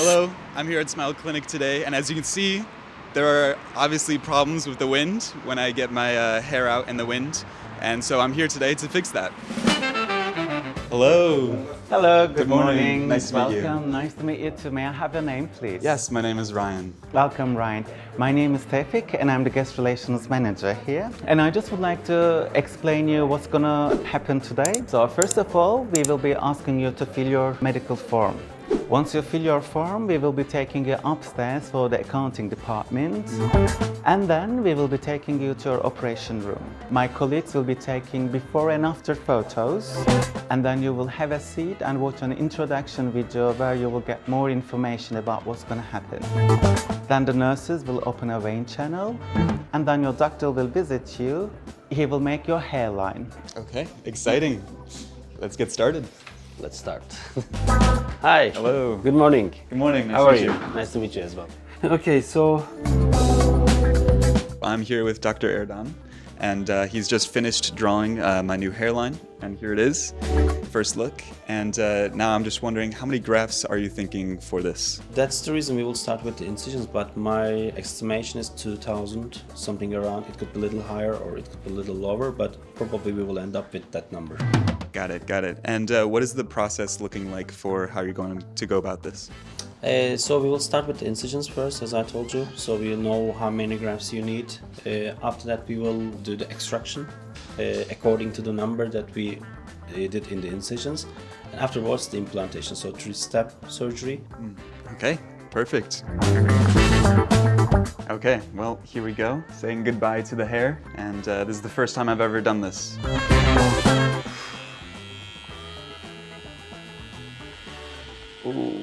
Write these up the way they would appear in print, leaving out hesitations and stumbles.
Hello, I'm here at Smile Clinic today, and as you can see, there are obviously problems with the wind when I get my hair out in the wind, and so I'm here today to fix that. Hello. Hello, good morning. Nice to meet you. Welcome, nice to meet you too. May I have your name, please? Yes, my name is Ryan. Welcome, Ryan. My name is Tevfik and I'm the guest relations manager here. And I just would like to explain you what's gonna happen today. So first of all, we will be asking you to fill your medical form. Once you fill your form, we will be taking you upstairs for the accounting department. And then we will be taking you to your operation room. My colleagues will be taking before and after photos. And then you will have a seat and watch an introduction video where you will get more information about what's going to happen. Then the nurses will open a vein channel. And then your doctor will visit you. He will make your hairline. Okay, exciting. Let's get started. Let's start. Hi. Hello. Good morning. Good morning. Nice How to are meet you? Nice to meet you as well. Okay, so I'm here with Dr. Erdan, and he's just finished drawing my new hairline, and here it is, first look. And now I'm just wondering, how many grafts are you thinking for this? that's the reason we will start with the incisions, but my estimation is 2,000, something around. It could be a little higher or it could be a little lower, but probably we will end up with that number. Got it, got it. And what is the process looking like for how you're going to go about this? So we will start with the incisions first, as I told you. So we know how many grafts you need. After that, we will do the extraction according to the number that we did in the incisions. And afterwards, the implantation. So 3-step surgery. Okay, perfect. Okay, well, here we go. Saying goodbye to the hair. And this is the first time I've ever done this. Ooh.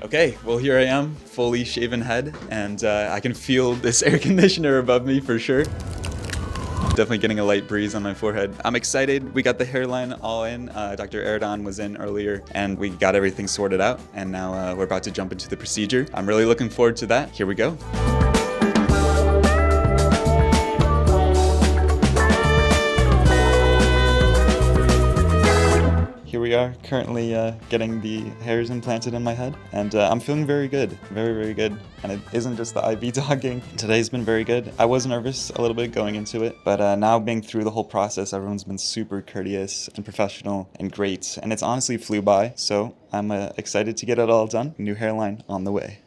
Okay, well here I am, fully shaven head, and I can feel this air conditioner above me for sure. Definitely getting a light breeze on my forehead. I'm excited. We got the hairline all in. Dr. Erdan was in earlier, and we got everything sorted out, and now we're about to jump into the procedure. I'm really looking forward to that. Here we go. Here we are, currently getting the hairs implanted in my head, and I'm feeling very good, very, very good. And it isn't just the IV dogging. Today's been very good. I was nervous a little bit going into it, but now being through the whole process, everyone's been super courteous and professional and great, and it's honestly flew by, so I'm excited to get it all done. New hairline on the way.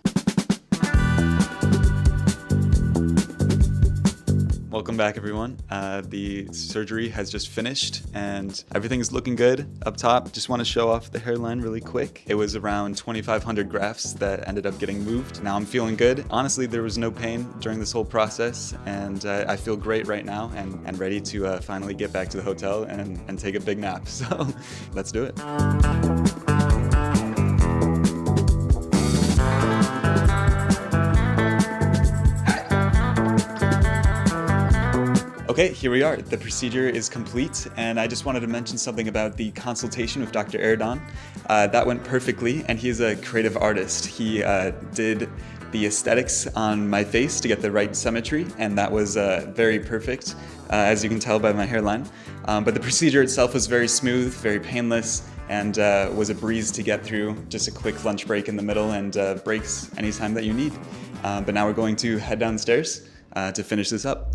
Welcome back, everyone. The surgery has just finished and everything's looking good up top. Just want to show off the hairline really quick. It was around 2,500 grafts that ended up getting moved. Now I'm feeling good. Honestly, there was no pain during this whole process, and I feel great right now and ready to finally get back to the hotel and take a big nap. So let's do it. Okay, here we are. The procedure is complete, and I just wanted to mention something about the consultation with Dr. Erdan. That went perfectly, and he's a creative artist. He did the aesthetics on my face to get the right symmetry, and that was very perfect, as you can tell by my hairline. But the procedure itself was very smooth, very painless, and was a breeze to get through. Just a quick lunch break in the middle, and breaks anytime that you need. But now we're going to head downstairs to finish this up.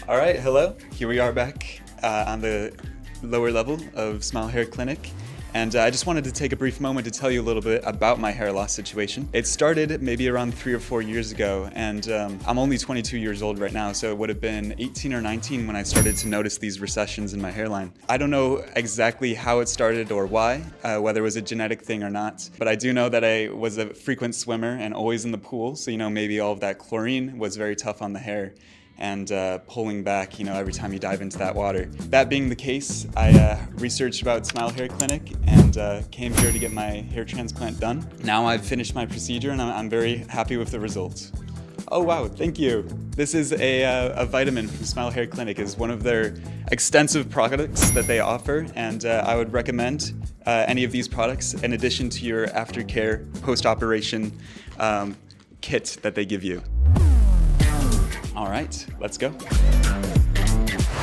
All right, hello. Here we are back on the lower level of Smile Hair Clinic. And I just wanted to take a brief moment to tell you a little bit about my hair loss situation. It started maybe around 3 or 4 years ago, and I'm only 22 years old right now, so it would have been 18 or 19 when I started to notice these recessions in my hairline. I don't know exactly how it started or why, whether it was a genetic thing or not, but I do know that I was a frequent swimmer and always in the pool, so maybe all of that chlorine was very tough on the hair. And pulling back, every time you dive into that water. That being the case, I researched about Smile Hair Clinic and came here to get my hair transplant done. Now I've finished my procedure and I'm very happy with the results. Oh wow, thank you. This is a vitamin from Smile Hair Clinic. Is one of their extensive products that they offer, and I would recommend any of these products in addition to your aftercare post-operation kit that they give you. All right, let's go.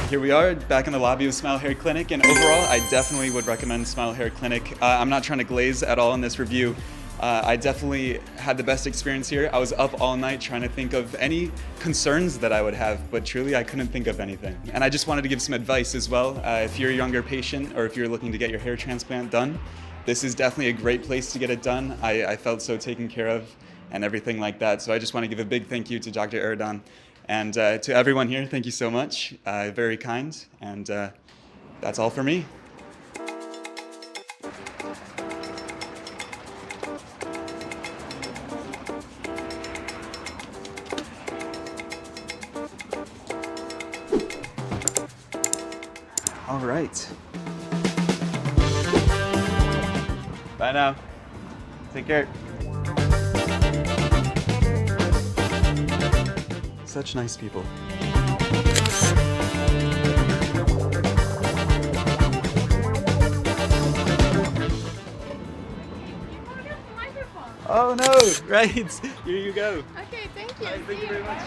Here we are back in the lobby of Smile Hair Clinic, and overall I definitely would recommend Smile Hair Clinic. I'm not trying to glaze at all in this review. I definitely had the best experience here. I was up all night trying to think of any concerns that I would have, but truly I couldn't think of anything. And I just wanted to give some advice as well. If you're a younger patient or if you're looking to get your hair transplant done, this is definitely a great place to get it done. I felt so taken care of and everything like that. So I just want to give a big thank you to Dr. Erdogan. And to everyone here, thank you so much. Very kind. And that's all for me. All right. Bye now. Take care. Such nice people. Oh no, right. Here you go. Okay, thank you. Thank you very much.